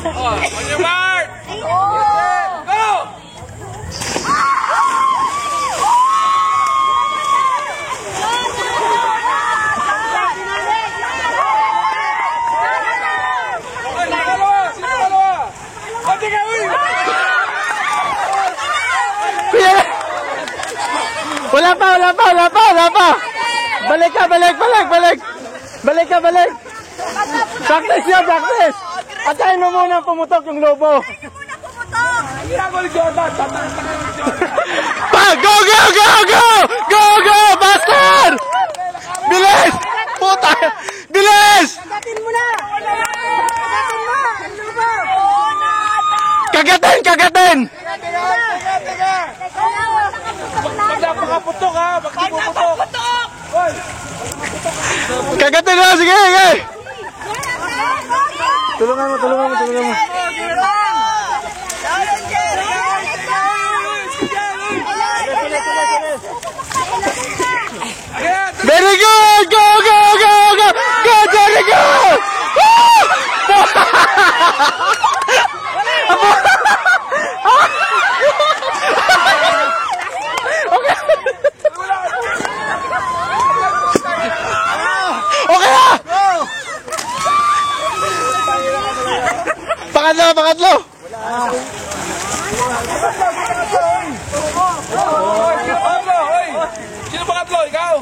On your mark! Go! Wala pa. Balik ka. Practice niya. Atayin mo muna pumutok yung lobo. Go, bastard! Bilis! Puta! Bilis! Kagatin! Magpakaputok ha! Magpakaputok! Kagatin na! Sige! Tulungan mo. Very good! Go, Jerry, go! Okay na! Pangatlo! Sino pangatlo? Ikaw?